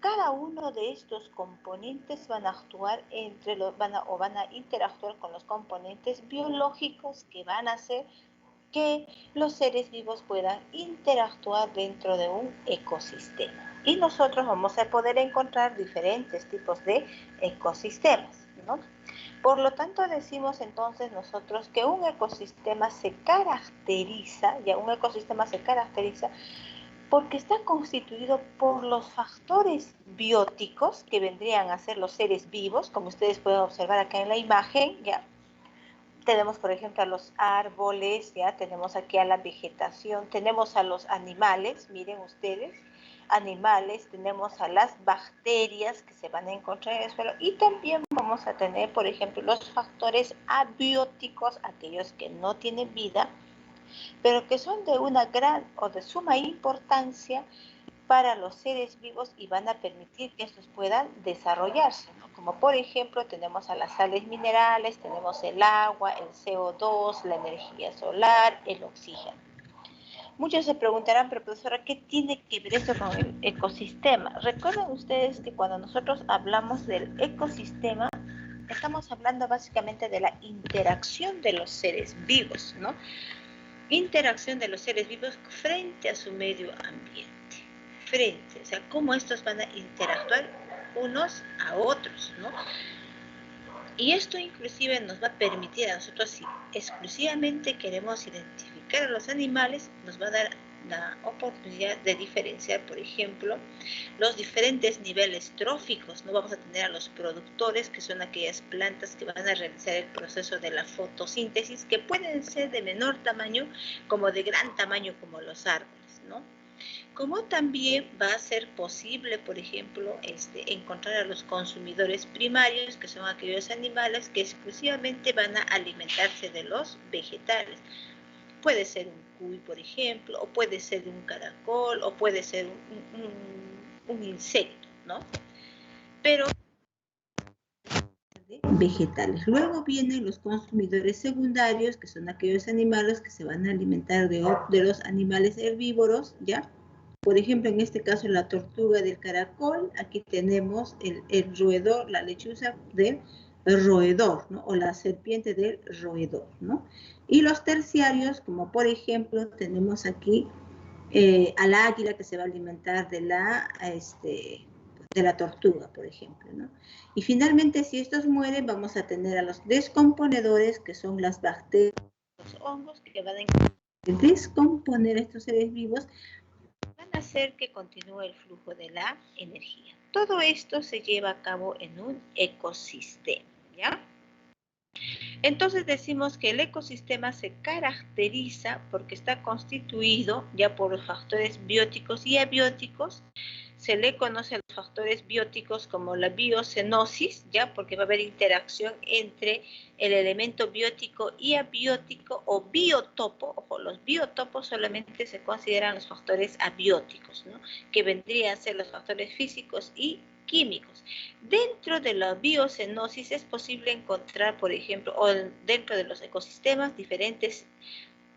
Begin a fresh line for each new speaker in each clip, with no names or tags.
cada uno de estos componentes van a actuar van a interactuar con los componentes biológicos que van a hacer que los seres vivos puedan interactuar dentro de un ecosistema. Y nosotros vamos a poder encontrar diferentes tipos de ecosistemas, ¿no? Por lo tanto, decimos entonces nosotros que un ecosistema se caracteriza porque está constituido por los factores bióticos que vendrían a ser los seres vivos, como ustedes pueden observar acá en la imagen, ya. Tenemos, por ejemplo, a los árboles, ya tenemos aquí a la vegetación, tenemos a los animales, miren ustedes, animales, tenemos a las bacterias que se van a encontrar en el suelo y también vamos a tener, por ejemplo, los factores abióticos, aquellos que no tienen vida, pero que son de una gran o de suma importancia para los seres vivos y van a permitir que estos puedan desarrollarse, ¿no? Como por ejemplo tenemos a las sales minerales, tenemos el agua, el CO2, la energía solar, el oxígeno. Muchos se preguntarán, pero profesora, ¿qué tiene que ver esto con el ecosistema? Recuerden ustedes que cuando nosotros hablamos del ecosistema, estamos hablando básicamente de la interacción de los seres vivos, ¿no? Interacción de los seres vivos frente a su medio ambiente. O sea, cómo estos van a interactuar unos a otros, ¿no? Y esto inclusive nos va a permitir a nosotros, si exclusivamente queremos identificar a los animales, nos va a dar la oportunidad de diferenciar, por ejemplo, los diferentes niveles tróficos, ¿no? Vamos a tener a los productores, que son aquellas plantas que van a realizar el proceso de la fotosíntesis, que pueden ser de menor tamaño como de gran tamaño como los árboles, ¿no? Como también va a ser posible, por ejemplo, encontrar a los consumidores primarios, que son aquellos animales que exclusivamente van a alimentarse de los vegetales. Puede ser un cuy, por ejemplo, o puede ser un caracol, o puede ser un insecto, ¿no? Pero vegetales. Luego vienen los consumidores secundarios, que son aquellos animales que se van a alimentar de los animales herbívoros, ¿ya? Por ejemplo, en este caso la tortuga del caracol, aquí tenemos el roedor, la lechuza del roedor, ¿no? O la serpiente del roedor, ¿no? Y los terciarios, como por ejemplo, tenemos aquí al águila que se va a alimentar de la tortuga, por ejemplo, ¿no? Y finalmente, si estos mueren, vamos a tener a los descomponedores, que son las bacterias, los hongos, que van a descomponer estos seres vivos, van a hacer que continúe el flujo de la energía. Todo esto se lleva a cabo en un ecosistema, ¿ya? Entonces decimos que el ecosistema se caracteriza porque está constituido ya por los factores bióticos y abióticos. Se le conoce a los factores bióticos como la biocenosis, ya porque va a haber interacción entre el elemento biótico y abiótico o biotopo. Ojo, los biotopos solamente se consideran los factores abióticos, ¿no? Que vendrían a ser los factores físicos y químicos. Dentro de la biocenosis es posible encontrar, por ejemplo, o dentro de los ecosistemas, diferentes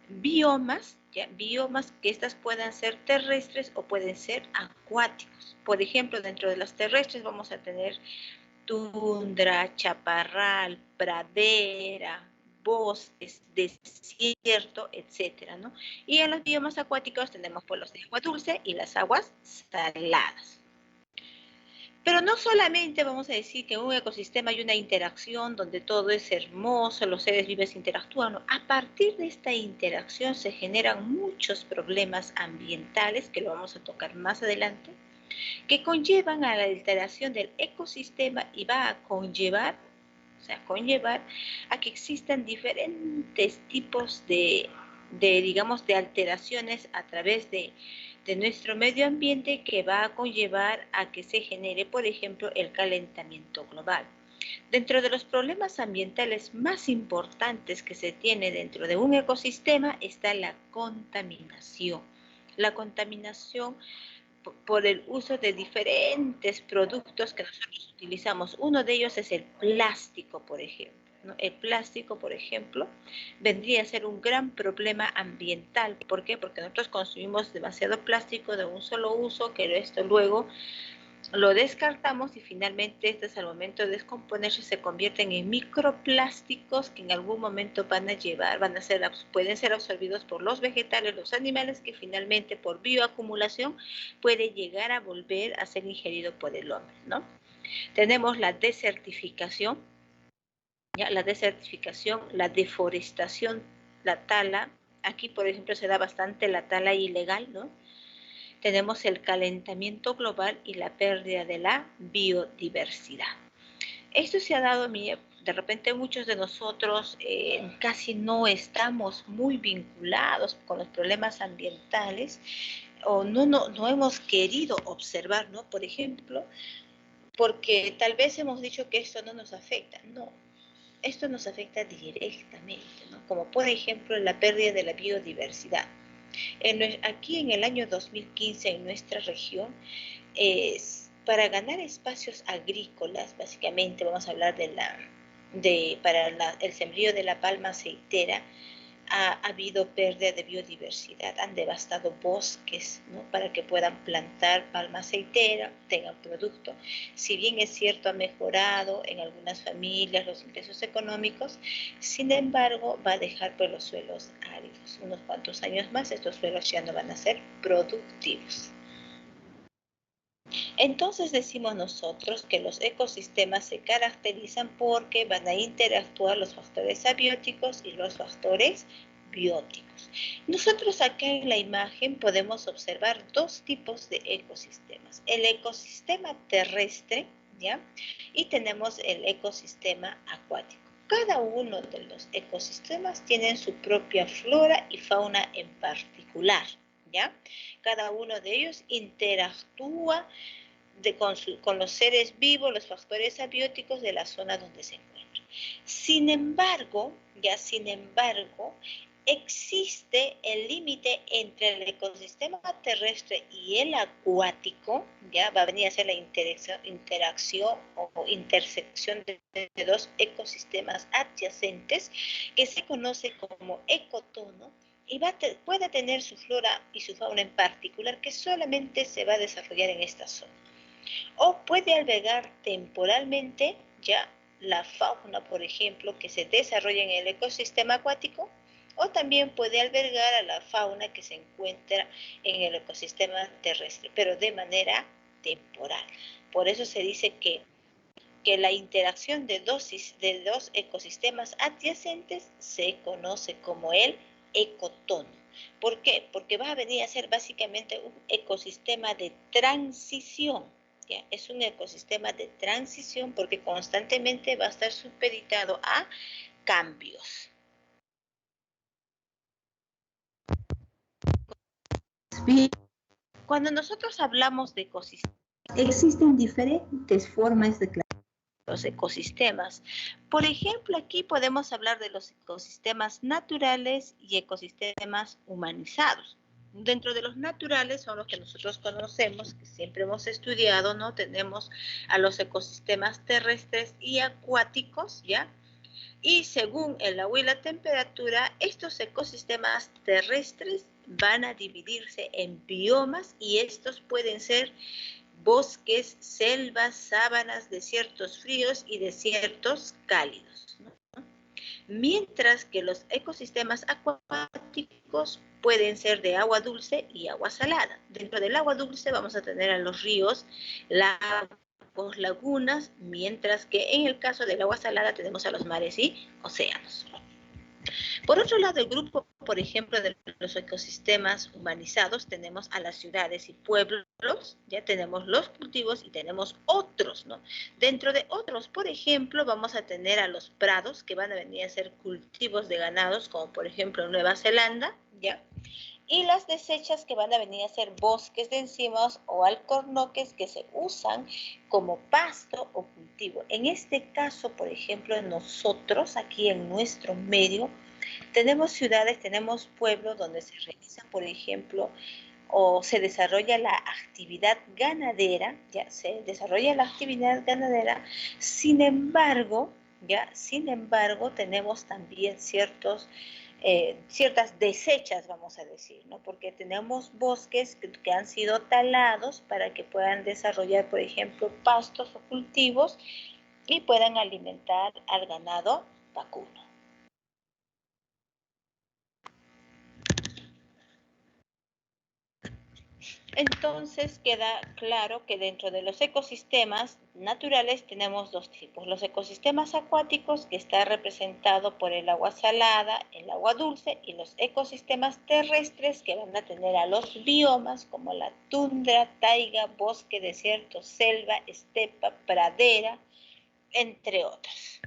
biomas, ¿ya? Biomas que estas puedan ser terrestres o pueden ser acuáticos. Por ejemplo, dentro de las terrestres vamos a tener tundra, chaparral, pradera, bosques, desierto, etcétera, ¿no? Y en los biomas acuáticos tenemos pues los de agua dulce y las aguas saladas. Pero no solamente vamos a decir que en un ecosistema hay una interacción donde todo es hermoso, los seres vivos interactúan. No. A partir de esta interacción se generan muchos problemas ambientales, que lo vamos a tocar más adelante, que conllevan a la alteración del ecosistema y va a conllevar a que existan diferentes tipos digamos, de alteraciones a través de nuestro medio ambiente que va a conllevar a que se genere, por ejemplo, el calentamiento global. Dentro de los problemas ambientales más importantes que se tiene dentro de un ecosistema está la contaminación. La contaminación por el uso de diferentes productos que nosotros utilizamos. Uno de ellos es el plástico, por ejemplo. ¿No? El plástico, por ejemplo, vendría a ser un gran problema ambiental. ¿Por qué? Porque nosotros consumimos demasiado plástico de un solo uso, que esto luego lo descartamos y finalmente estos al momento de descomponerse se convierten en microplásticos que en algún momento pueden ser absorbidos por los vegetales, los animales, que finalmente por bioacumulación puede llegar a volver a ser ingerido por el hombre, ¿no? Tenemos la desertificación, ¿ya? La desertificación, la deforestación, la tala. Aquí, por ejemplo, se da bastante la tala ilegal, ¿no? Tenemos el calentamiento global y la pérdida de la biodiversidad. Esto se ha dado, de repente muchos de nosotros casi no estamos muy vinculados con los problemas ambientales o no hemos querido observar, ¿no? Por ejemplo, porque tal vez hemos dicho que esto no nos afecta. No, esto nos afecta directamente, ¿no? Como por ejemplo la pérdida de la biodiversidad. Aquí en el año 2015 en nuestra región, para ganar espacios agrícolas, básicamente vamos a hablar para el sembrío de la palma aceitera, ha habido pérdida de biodiversidad, han devastado bosques, ¿no? Para que puedan plantar palma aceitera, tengan producto. Si bien es cierto, ha mejorado en algunas familias los ingresos económicos, sin embargo, va a dejar pues los suelos áridos. Unos cuantos años más, estos suelos ya no van a ser productivos. Entonces decimos nosotros que los ecosistemas se caracterizan porque van a interactuar los factores abióticos y los factores bióticos. Nosotros acá en la imagen podemos observar dos tipos de ecosistemas. El ecosistema terrestre, ¿ya? Y tenemos el ecosistema acuático. Cada uno de los ecosistemas tienen su propia flora y fauna en particular, ¿ya? Cada uno de ellos interactúa con los seres vivos, los factores abióticos de la zona donde se encuentran. Sin embargo, existe el límite entre el ecosistema terrestre y el acuático, ya va a venir a ser la interacción o intersección de dos ecosistemas adyacentes que se conoce como ecotono, y puede tener su flora y su fauna en particular que solamente se va a desarrollar en esta zona. O puede albergar temporalmente ya la fauna, por ejemplo, que se desarrolla en el ecosistema acuático, o también puede albergar a la fauna que se encuentra en el ecosistema terrestre, pero de manera temporal. Por eso se dice que la interacción de dos ecosistemas adyacentes se conoce como el ecotono. ¿Por qué? Porque va a venir a ser básicamente un ecosistema de transición. ¿Ya? Es un ecosistema de transición porque constantemente va a estar supeditado a cambios. Cuando nosotros hablamos de ecosistemas, existen diferentes formas de los ecosistemas. Por ejemplo, aquí podemos hablar de los ecosistemas naturales y ecosistemas humanizados. Dentro de los naturales son los que nosotros conocemos, que siempre hemos estudiado, ¿no? Tenemos a los ecosistemas terrestres y acuáticos, ¿ya? Y según el agua y la temperatura, estos ecosistemas terrestres van a dividirse en biomas y estos pueden ser bosques, selvas, sábanas, desiertos fríos y desiertos cálidos, ¿no? Mientras que los ecosistemas acuáticos pueden ser de agua dulce y agua salada. Dentro del agua dulce vamos a tener a los ríos, lagos, lagunas, mientras que en el caso del agua salada tenemos a los mares y océanos. Por otro lado, el grupo, por ejemplo, de los ecosistemas humanizados, tenemos a las ciudades y pueblos, ya tenemos los cultivos y tenemos otros, ¿no? Dentro de otros, por ejemplo, vamos a tener a los prados, que van a venir a ser cultivos de ganados, como por ejemplo en Nueva Zelanda, ¿ya? Y las desechas que van a venir a ser bosques de encinas o alcornoques que se usan como pasto o cultivo. En este caso, por ejemplo, nosotros aquí en nuestro medio tenemos ciudades, tenemos pueblos donde se realiza, por ejemplo, o se desarrolla la actividad ganadera, ya se desarrolla la actividad ganadera, sin embargo, tenemos también ciertos ciertas desechas, vamos a decir, ¿no? Porque tenemos bosques que han sido talados para que puedan desarrollar, por ejemplo, pastos o cultivos y puedan alimentar al ganado vacuno. Entonces queda claro que dentro de los ecosistemas naturales tenemos dos tipos. Los ecosistemas acuáticos, que está representado por el agua salada, el agua dulce, y los ecosistemas terrestres, que van a tener a los biomas como la tundra, taiga, bosque, desierto, selva, estepa, pradera, entre otros.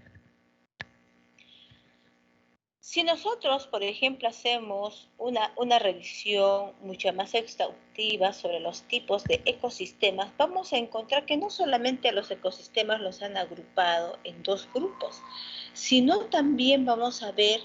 Si nosotros, por ejemplo, hacemos una revisión mucho más exhaustiva sobre los tipos de ecosistemas, vamos a encontrar que no solamente los ecosistemas los han agrupado en dos grupos, sino también vamos a ver,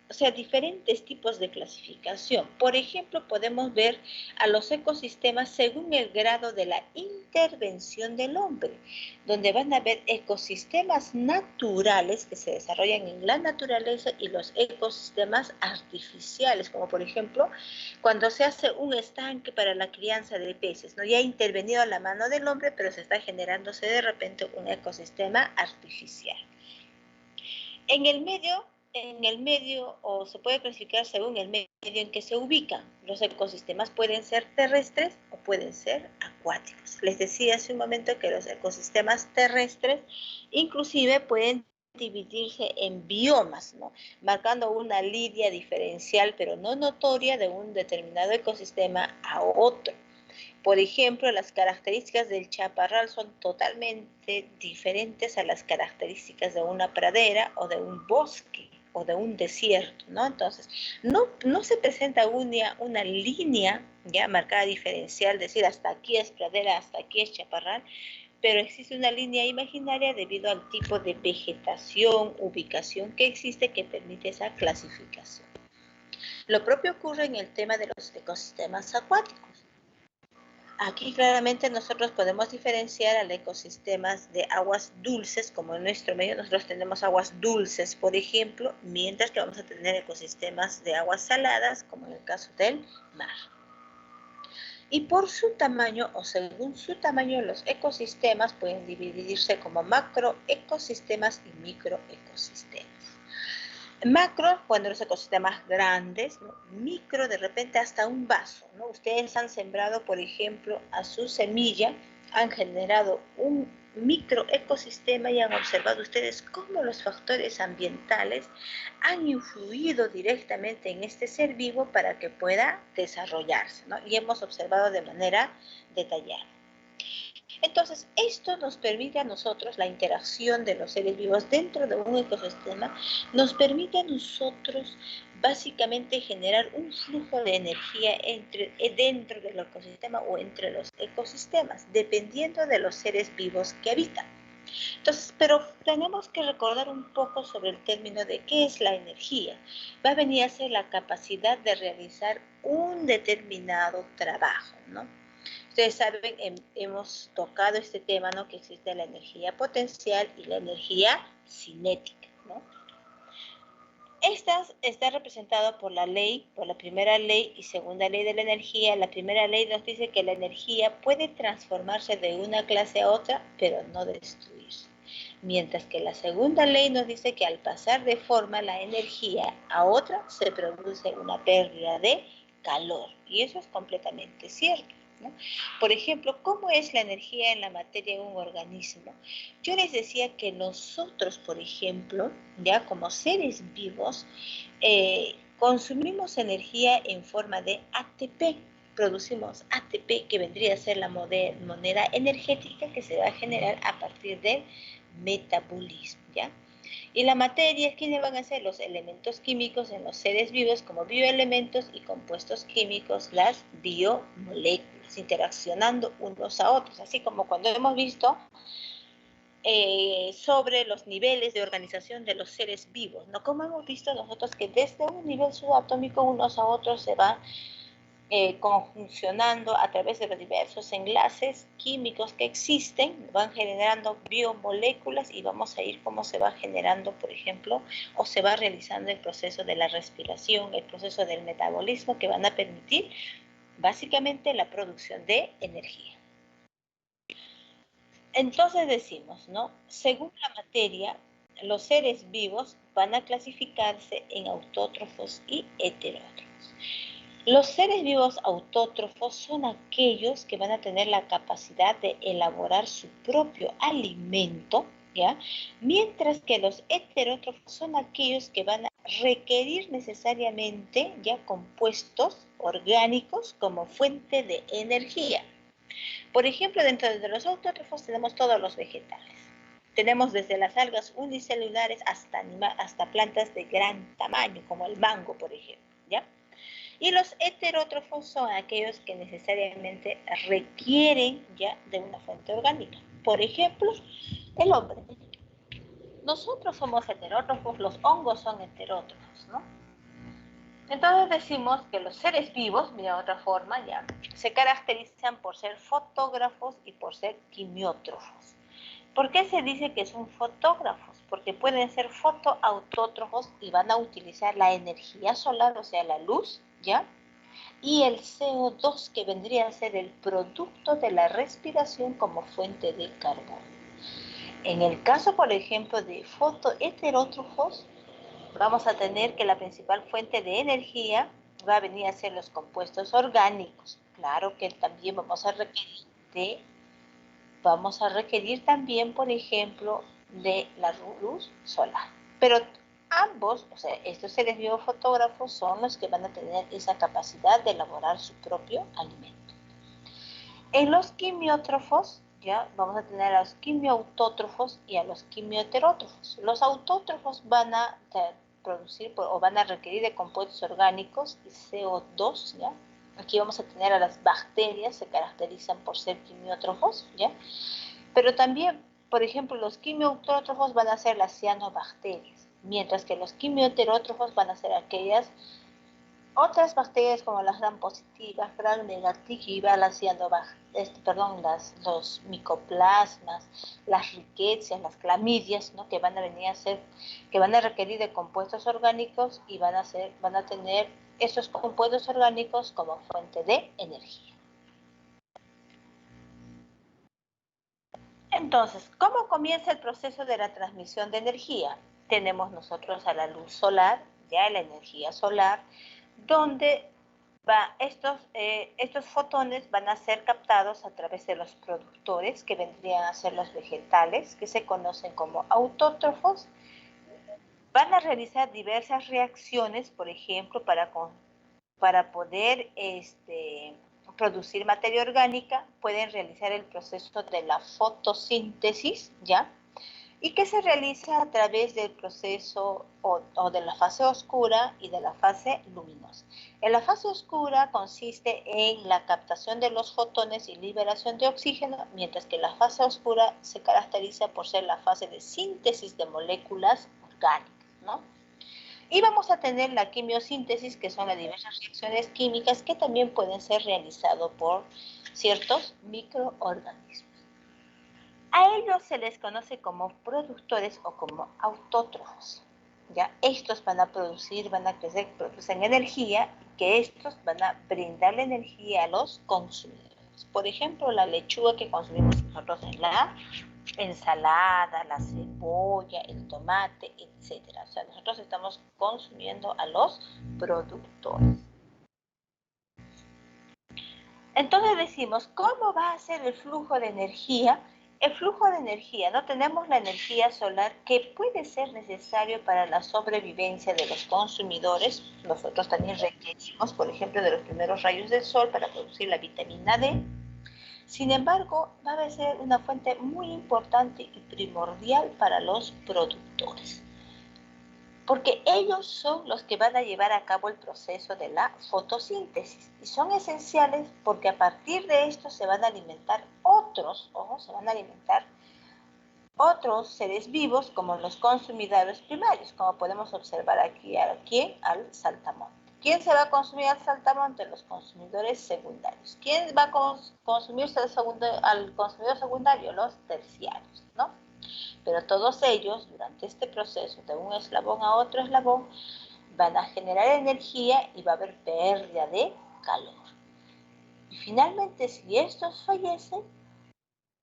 o sea, diferentes tipos de clasificación. Por ejemplo, podemos ver a los ecosistemas según el grado de la intervención del hombre, donde van a haber ecosistemas naturales que se desarrollan en la naturaleza y los ecosistemas artificiales, como por ejemplo, cuando se hace un estanque para la crianza de peces, ¿no? Ya ha intervenido la mano del hombre, pero se está generándose de repente un ecosistema artificial. En el medio, o se puede clasificar según el medio en que se ubican. Los ecosistemas pueden ser terrestres o pueden ser acuáticos. Les decía hace un momento que los ecosistemas terrestres inclusive pueden dividirse en biomas, ¿no? Marcando una línea diferencial, pero no notoria, de un determinado ecosistema a otro. Por ejemplo, las características del chaparral son totalmente diferentes a las características de una pradera o de un bosque o de un desierto, ¿no? Entonces, no se presenta una línea ya marcada diferencial, decir hasta aquí es pradera, hasta aquí es chaparral, pero existe una línea imaginaria debido al tipo de vegetación, ubicación que existe, que permite esa clasificación. Lo propio ocurre en el tema de los ecosistemas acuáticos. Aquí claramente nosotros podemos diferenciar a los ecosistemas de aguas dulces, como en nuestro medio nosotros tenemos aguas dulces, por ejemplo, mientras que vamos a tener ecosistemas de aguas saladas, como en el caso del mar. Y por su tamaño, o según su tamaño, los ecosistemas pueden dividirse como macroecosistemas y microecosistemas. Macro, cuando los ecosistemas grandes, ¿no? Micro, de repente hasta un vaso, ¿no? Ustedes han sembrado, por ejemplo, a su semilla, han generado un microecosistema y han observado ustedes cómo los factores ambientales han influido directamente en este ser vivo para que pueda desarrollarse, ¿no? Y hemos observado de manera detallada. Entonces, esto nos permite a nosotros, la interacción de los seres vivos dentro de un ecosistema, nos permite a nosotros básicamente generar un flujo de energía dentro del ecosistema o entre los ecosistemas, dependiendo de los seres vivos que habitan. Entonces, pero tenemos que recordar un poco sobre el término de qué es la energía. Va a venir a ser la capacidad de realizar un determinado trabajo, ¿no? Ustedes saben, hemos tocado este tema, ¿no? Que existe la energía potencial y la energía cinética, ¿no? Esta está representada por la ley, por la primera ley y segunda ley de la energía. La primera ley nos dice que la energía puede transformarse de una clase a otra, pero no destruirse. Mientras que la segunda ley nos dice que al pasar de forma la energía a otra, se produce una pérdida de calor. Y eso es completamente cierto, ¿no? Por ejemplo, ¿cómo es la energía en la materia de un organismo? Yo les decía que nosotros, por ejemplo, ya como seres vivos, consumimos energía en forma de ATP. Producimos ATP, que vendría a ser la moneda energética que se va a generar a partir del metabolismo, ¿ya? Y la materia, ¿quiénes van a ser? Los elementos químicos en los seres vivos como bioelementos y compuestos químicos, las biomoléculas, interaccionando unos a otros, así como cuando hemos visto sobre los niveles de organización de los seres vivos, ¿no? Como hemos visto nosotros que desde un nivel subatómico unos a otros se van conjuncionando a través de los diversos enlaces químicos que existen, van generando biomoléculas y vamos a ir cómo se va generando, por ejemplo, o se va realizando el proceso de la respiración, el proceso del metabolismo que van a permitir básicamente la producción de energía. Entonces decimos, ¿no? Según la materia, los seres vivos van a clasificarse en autótrofos y heterótrofos. Los seres vivos autótrofos son aquellos que van a tener la capacidad de elaborar su propio alimento, ¿ya? Mientras que los heterótrofos son aquellos que van a requerir necesariamente ya compuestos orgánicos como fuente de energía. Por ejemplo, dentro de los autótrofos tenemos todos los vegetales. Tenemos desde las algas unicelulares hasta plantas de gran tamaño, como el mango, por ejemplo, ¿ya? Y los heterótrofos son aquellos que necesariamente requieren ya de una fuente orgánica. Por ejemplo, el hombre. Nosotros somos heterótrofos, los hongos son heterótrofos, ¿no? Entonces decimos que los seres vivos, mira otra forma ya, se caracterizan por ser fotógrafos y por ser quimiótrofos. ¿Por qué se dice que son fotógrafos? Porque pueden ser fotoautótrofos y van a utilizar la energía solar, o sea, la luz, ¿ya? Y el CO2, que vendría a ser el producto de la respiración como fuente de carbono. En el caso, por ejemplo, de fotoheterótrofos, vamos a tener que la principal fuente de energía va a venir a ser los compuestos orgánicos. Claro que también vamos a requerir también, por ejemplo, de la luz solar. Pero ambos, o sea, estos seres biofotógrafos son los que van a tener esa capacidad de elaborar su propio alimento. En los quimiótrofos, ya vamos a tener a los quimioautótrofos y a los quimioheterótrofos. Los autótrofos van a producir o van a requerir de compuestos orgánicos y CO2, ¿ya? Aquí vamos a tener a las bacterias, se caracterizan por ser quimiótrofos, ¿ya? Pero también, por ejemplo, los quimioautótrofos van a ser las cianobacterias, mientras que los quimioheterótrofos van a ser aquellas otras bacterias como las gram positivas, gram negativas, los micoplasmas, las riquecias, las clamidias, ¿no? Que van a requerir de compuestos orgánicos y van a tener esos compuestos orgánicos como fuente de energía. Entonces, ¿cómo comienza el proceso de la transmisión de energía? Tenemos nosotros a la luz solar, ya la energía solar, donde estos fotones van a ser captados a través de los productores, que vendrían a ser los vegetales, que se conocen como autótrofos. Van a realizar diversas reacciones, por ejemplo, para poder producir materia orgánica, pueden realizar el proceso de la fotosíntesis, ¿ya? Y que se realiza a través del proceso o de la fase oscura y de la fase luminosa. En la fase oscura consiste en la captación de los fotones y liberación de oxígeno, mientras que la fase oscura se caracteriza por ser la fase de síntesis de moléculas orgánicas, ¿no? Y vamos a tener la quimiosíntesis, que son las diversas reacciones químicas que también pueden ser realizadas por ciertos microorganismos. A ellos se les conoce como productores o como autótrofos. ¿Ya? Estos van a crecer, producen energía, que estos van a brindarle energía a los consumidores. Por ejemplo, la lechuga que consumimos nosotros en la ensalada, la cebolla, el tomate, etc. O sea, nosotros estamos consumiendo a los productores. Entonces decimos, ¿cómo va a ser el flujo de energía? El flujo de energía, ¿no? Tenemos la energía solar que puede ser necesario para la sobrevivencia de los consumidores. Nosotros también requerimos, por ejemplo, de los primeros rayos del sol para producir la vitamina D. Sin embargo, va a ser una fuente muy importante y primordial para los productores, porque ellos son los que van a llevar a cabo el proceso de la fotosíntesis y son esenciales porque a partir de esto se van a alimentar otros seres vivos como los consumidores primarios, como podemos observar aquí al saltamonte. ¿Quién se va a consumir al saltamonte? Los consumidores secundarios. ¿Quién va a consumirse al consumidor secundario? Los terciarios, ¿no? Pero todos ellos, durante este proceso de un eslabón a otro eslabón, van a generar energía y va a haber pérdida de calor. Y finalmente, si estos fallecen,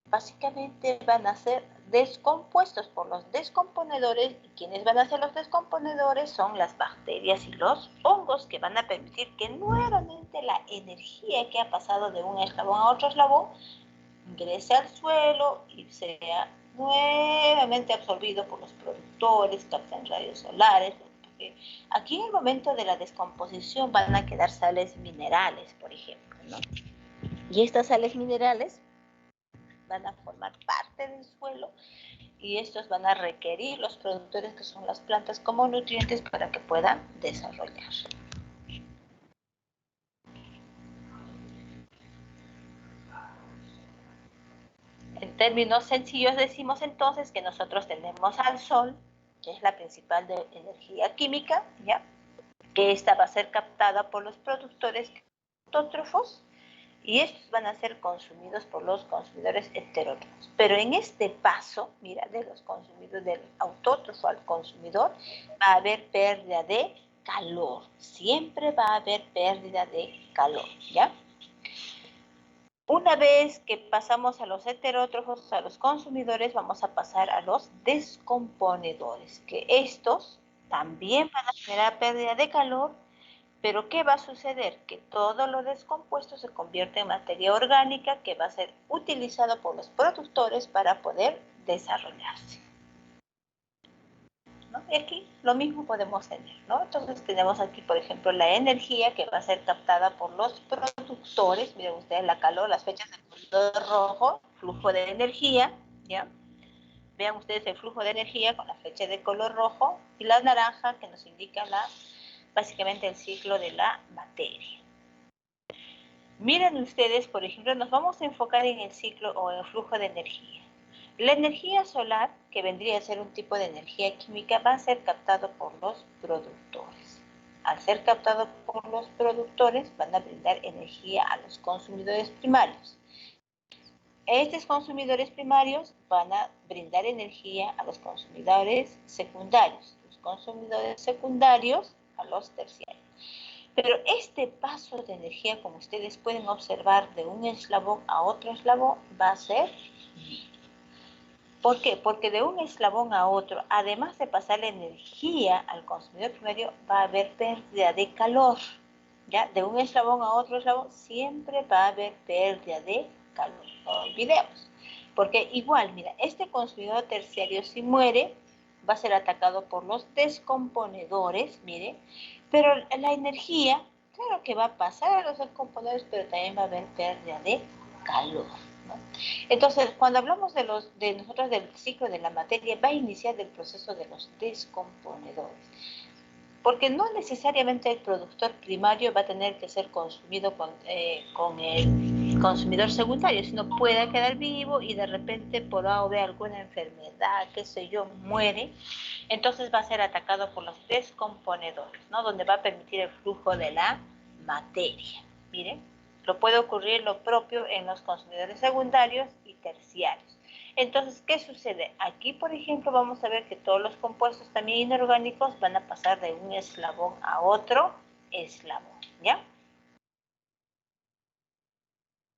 básicamente van a ser descompuestos por los descomponedores. ¿Y quienes van a ser los descomponedores? Son las bacterias y los hongos, que van a permitir que nuevamente la energía que ha pasado de un eslabón a otro eslabón ingrese al suelo y sea nuevamente absorbido por los productores, captan rayos solares. Porque aquí en el momento de la descomposición van a quedar sales minerales, por ejemplo, ¿no? Y estas sales minerales van a formar parte del suelo y estos van a requerir los productores, que son las plantas, como nutrientes para que puedan desarrollar. En términos sencillos decimos entonces que nosotros tenemos al sol, que es la principal de energía química, ¿ya? Que esta va a ser captada por los productores autótrofos y estos van a ser consumidos por los consumidores heterótrofos. Pero en este paso, mira, de los consumidores, del autótrofo al consumidor, va a haber pérdida de calor. Siempre va a haber pérdida de calor, ¿ya? Una vez que pasamos a los heterótrofos, a los consumidores, vamos a pasar a los descomponedores, que estos también van a generar pérdida de calor. Pero ¿qué va a suceder? Que todo lo descompuesto se convierte en materia orgánica que va a ser utilizado por los productores para poder desarrollarse, ¿no? Y aquí lo mismo podemos tener, ¿no? Entonces tenemos aquí, por ejemplo, la energía que va a ser captada por los productores. Miren ustedes la calor, las fechas de color rojo, flujo de energía, ¿ya? Vean ustedes el flujo de energía con la flecha de color rojo y la naranja que nos indica básicamente el ciclo de la materia. Miren ustedes, por ejemplo, nos vamos a enfocar en el ciclo o en el flujo de energía. La energía solar, que vendría a ser un tipo de energía química, va a ser captado por los productores. Al ser captado por los productores, van a brindar energía a los consumidores primarios. Estos consumidores primarios van a brindar energía a los consumidores secundarios. Los consumidores secundarios a los terciarios. Pero este paso de energía, como ustedes pueden observar, de un eslabón a otro eslabón, va a ser mínimo. ¿Por qué? Porque de un eslabón a otro, además de pasar la energía al consumidor primario, va a haber pérdida de calor. ¿Ya? De un eslabón a otro eslabón siempre va a haber pérdida de calor. No olvidemos. Porque igual, mira, este consumidor terciario, si muere, va a ser atacado por los descomponedores, mire, pero la energía, claro que va a pasar a los descomponedores, pero también va a haber pérdida de calor, ¿no? Entonces, cuando hablamos de nosotros del ciclo de la materia, va a iniciar el proceso de los descomponedores. Porque no necesariamente el productor primario va a tener que ser consumido con el consumidor secundario, sino puede quedar vivo y de repente por A o B alguna enfermedad, qué sé yo, muere. Entonces va a ser atacado por los descomponedores, ¿no? Donde va a permitir el flujo de la materia. Miren, lo puede ocurrir lo propio en los consumidores secundarios y terciarios. Entonces, ¿qué sucede? Aquí, por ejemplo, vamos a ver que todos los compuestos también inorgánicos van a pasar de un eslabón a otro eslabón, ¿ya?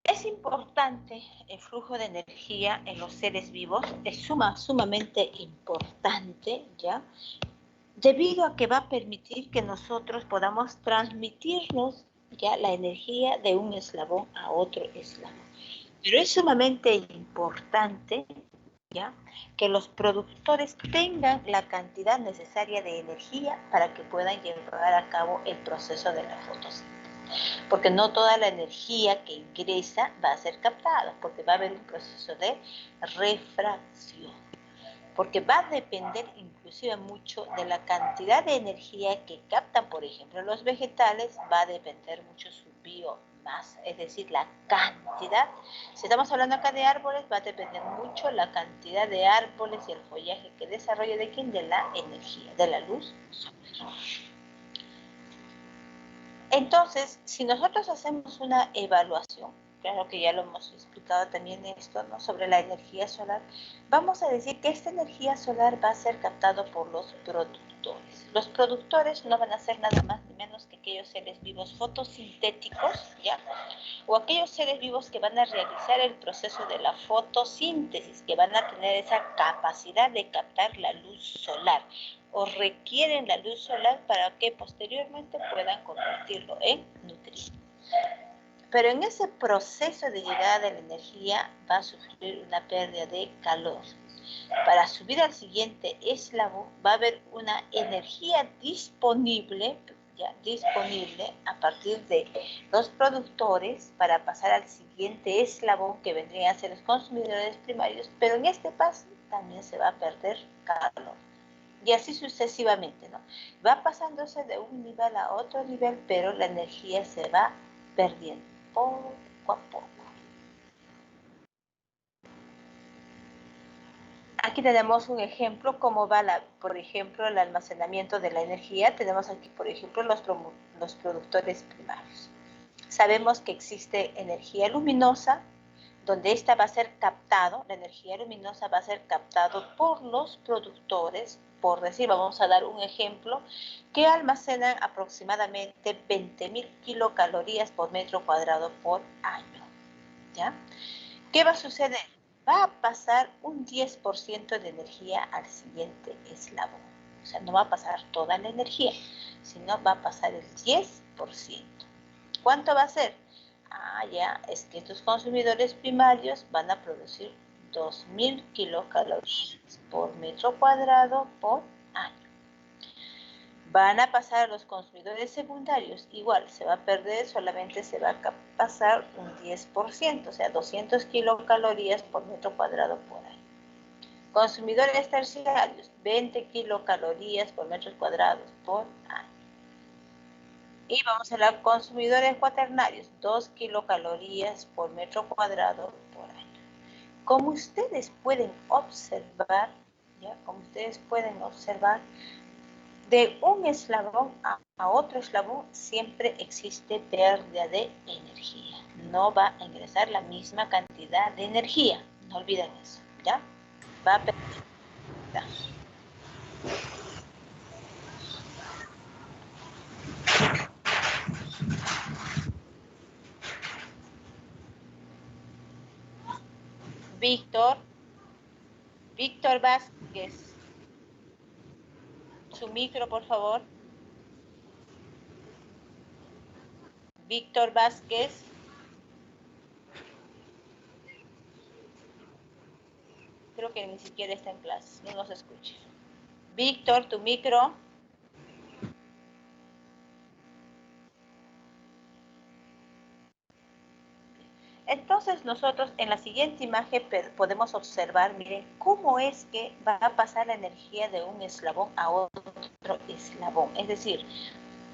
Es importante el flujo de energía en los seres vivos, es sumamente importante, ¿ya? Debido a que va a permitir que nosotros podamos transmitirnos ya la energía de un eslabón a otro eslabón. Pero es sumamente importante, ¿ya?, que los productores tengan la cantidad necesaria de energía para que puedan llevar a cabo el proceso de la fotosíntesis. Porque no toda la energía que ingresa va a ser captada, porque va a haber un proceso de refracción. Porque va a depender inclusive mucho de la cantidad de energía que captan, por ejemplo, los vegetales, va a depender mucho su biomasa, es decir, la cantidad. Si estamos hablando acá de árboles, va a depender mucho la cantidad de árboles y el follaje que desarrolle de quién, de la energía, de la luz solar. Entonces, si nosotros hacemos una evaluación, claro que ya lo hemos explicado también esto, ¿no? Sobre la energía solar, vamos a decir que esta energía solar va a ser captada por los productores. Los productores no van a ser nada más ni menos que aquellos seres vivos fotosintéticos, ¿ya? O aquellos seres vivos que van a realizar el proceso de la fotosíntesis, que van a tener esa capacidad de captar la luz solar, o requieren la luz solar para que posteriormente puedan convertirlo en nutrientes. Pero en ese proceso de llegada de la energía va a sufrir una pérdida de calor. Para subir al siguiente eslabón va a haber una energía disponible, a partir de los productores para pasar al siguiente eslabón que vendrían a ser los consumidores primarios, pero en este paso también se va a perder calor. Y así sucesivamente, ¿no? Va pasándose de un nivel a otro nivel, pero la energía se va perdiendo poco a poco. Aquí tenemos un ejemplo, cómo va, por ejemplo, el almacenamiento de la energía. Tenemos aquí, por ejemplo, los productores primarios. Sabemos que existe energía luminosa, donde esta va a ser captado, la energía luminosa va a ser captado por los productores, por decir, vamos a dar un ejemplo, que almacenan aproximadamente 20.000 kilocalorías por metro cuadrado por año, ¿ya? ¿Qué va a suceder? Va a pasar un 10% de energía al siguiente eslabón. O sea, no va a pasar toda la energía, sino va a pasar el 10%. ¿Cuánto va a ser? Ya, es que estos consumidores primarios van a producir 2.000 kilocalorías por metro cuadrado por año. Van a pasar a los consumidores secundarios, igual, se va a perder, solamente se va a pasar un 10%, o sea, 200 kilocalorías por metro cuadrado por año. Consumidores terciarios, 20 kilocalorías por metros cuadrados por año. Y vamos a los consumidores cuaternarios, 2 kilocalorías por metro cuadrado por año. Como ustedes pueden observar, de un eslabón a otro eslabón siempre existe pérdida de energía. No va a ingresar la misma cantidad de energía. No olviden eso, ¿ya? Va a perder. Víctor Vázquez. Su micro, por favor. Víctor Vázquez. Creo que ni siquiera está en clase, no nos escucha. Víctor, tu micro. Entonces nosotros en la siguiente imagen podemos observar, miren, cómo es que va a pasar la energía de un eslabón a otro eslabón. Es decir,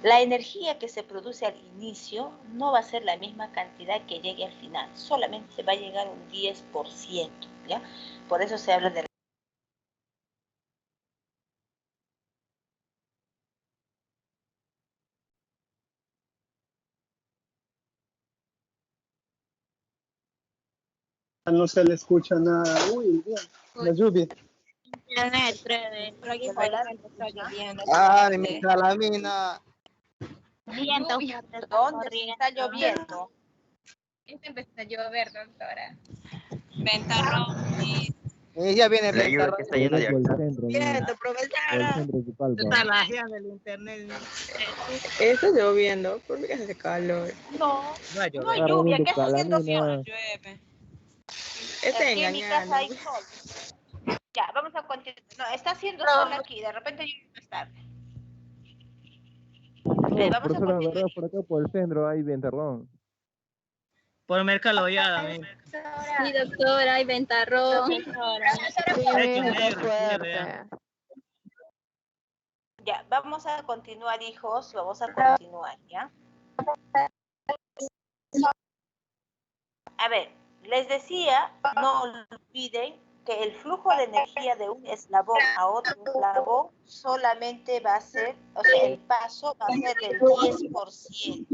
la energía que se produce al inicio no va a ser la misma cantidad que llegue al final, solamente va a llegar un 10%, ¿ya? Por eso se habla de
No se le escucha nada. Uy, bien. La lluvia.
Internet, pero aquí por está lloviendo.
Ah, mi calamina.
Viento.
¿Dónde está lloviendo?
Empezó a llover, doctora. Ventarrón.
Ya viene
La lluvia que está llena de agua.
Viento, profesora.
Está la agencia del internet.
Está lloviendo, ¿por qué hace calor?
No,
No hay
no hay lluvia, ¿qué está haciendo sol?
Llueve.
Está
Aquí en mi casa
engañando.
hay sol. Ya, vamos a continuar. No, está haciendo sol aquí, de repente llueve más tarde.
No,
Vamos a
profesora,
continuar.
verdad, por acá por el centro hay ventarrón.
Por Mercado Lollada, men.
Sí, doctora, hay ventarrón.
Ya, vamos a continuar, hijos, vamos a continuar, ¿ya? A ver, les decía, no olviden que el flujo de energía de un eslabón a otro eslabón solamente va a ser, o sea, el paso va a ser del 10%.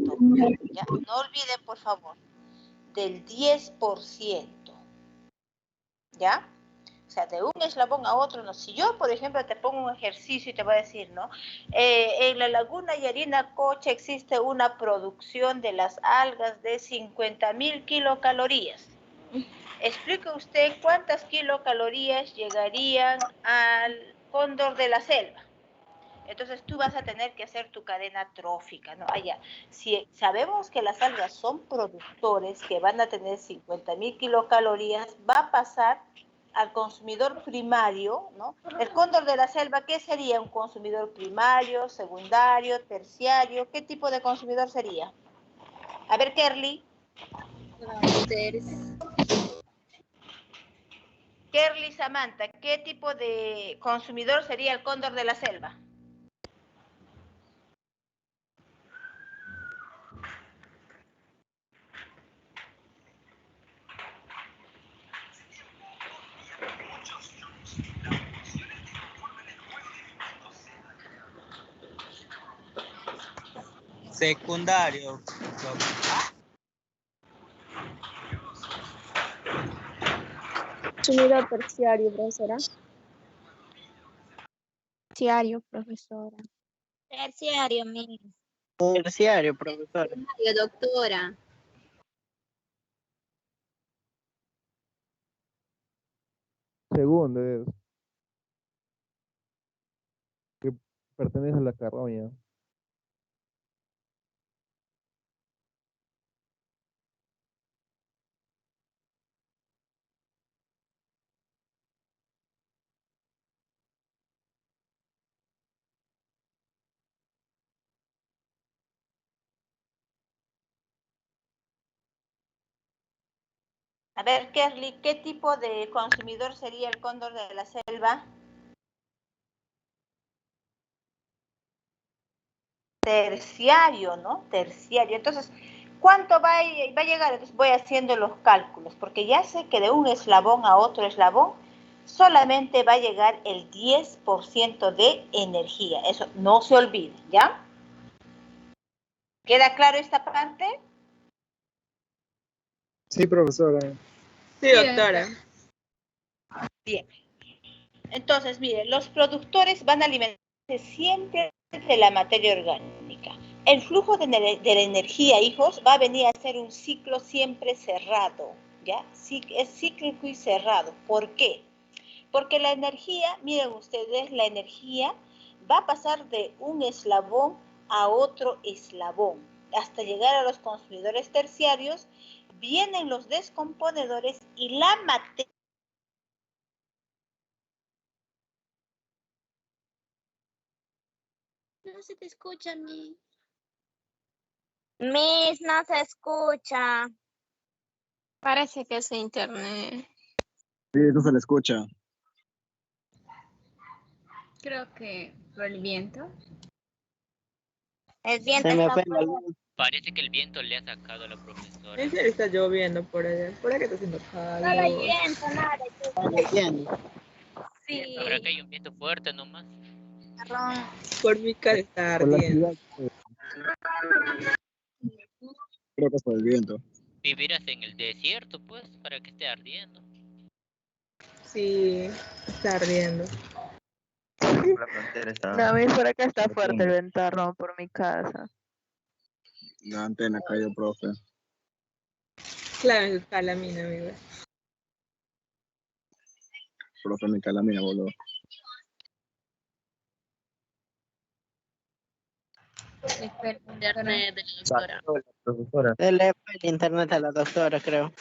¿Ya? No olviden, por favor, del 10%. ¿Ya? O sea, de un eslabón a otro, no. Si yo, por ejemplo, te pongo un ejercicio y te voy a decir, ¿no? En la laguna Yarinacocha existe una producción de las algas de 50.000 kilocalorías. Explique usted cuántas kilocalorías llegarían al cóndor de la selva. Entonces tú vas a tener que hacer tu cadena trófica, ¿no? Allá. Si sabemos que las algas son productores que van a tener 50.000 kilocalorías, va a pasar al consumidor primario, ¿no? El cóndor de la selva, ¿qué sería? ¿Un consumidor primario, secundario, terciario? ¿Qué tipo de consumidor sería? A ver, Kerly. Kerly Samantha, ¿qué tipo de consumidor sería el cóndor de la selva?
Secundario.
Consumidor terciario, profesora. Terciario, profesora. Terciario, mi.
Terciario, profesor.
Doctora.
Segundo es que pertenece a la carroña.
A ver, Kerly, ¿qué tipo de consumidor sería el cóndor de la selva? Terciario, ¿no? Terciario. Entonces, ¿cuánto va a llegar? Entonces voy haciendo los cálculos, porque ya sé que de un eslabón a otro eslabón solamente va a llegar el 10% de energía. Eso no se olvide, ¿ya? ¿Queda claro esta parte?
Sí, profesora.
Sí, doctora.
Bien. Entonces, miren, los productores van a alimentarse siempre de la materia orgánica. El flujo de la energía, hijos, va a venir a ser un ciclo siempre cerrado, ¿ya? Es cíclico y cerrado. ¿Por qué? Porque la energía, miren ustedes, la energía va a pasar de un eslabón a otro eslabón, hasta llegar a los consumidores terciarios, vienen los descomponedores y la materia.
No se te escucha, Miss. Miss, no se escucha. Parece que es internet.
Sí, eso se le escucha.
Creo que por el viento. El viento
Se me
está
fue la
fuerte.
luz.
Parece que el viento le ha sacado a la profesora.
En serio está lloviendo por allá. Por acá está haciendo
Nada de
calor.
viento, nada de
Está lloviendo.
Sí.
Por acá hay un viento fuerte nomás.
Marrón.
Por mi casa está
Por la
ardiendo.
ciudad.
Creo que es por el viento.
Vivirás en el desierto, pues, para que esté ardiendo.
Sí, está ardiendo.
La frontera está.
No, a mí por acá está fuerte el ventarrón por mi casa.
La antena cayó, profe.
Claro, está la mina, amigo.
Profe, mi calamina voló.
Internet de la doctora.
La profesora.
Se le fue el internet a la doctora, creo.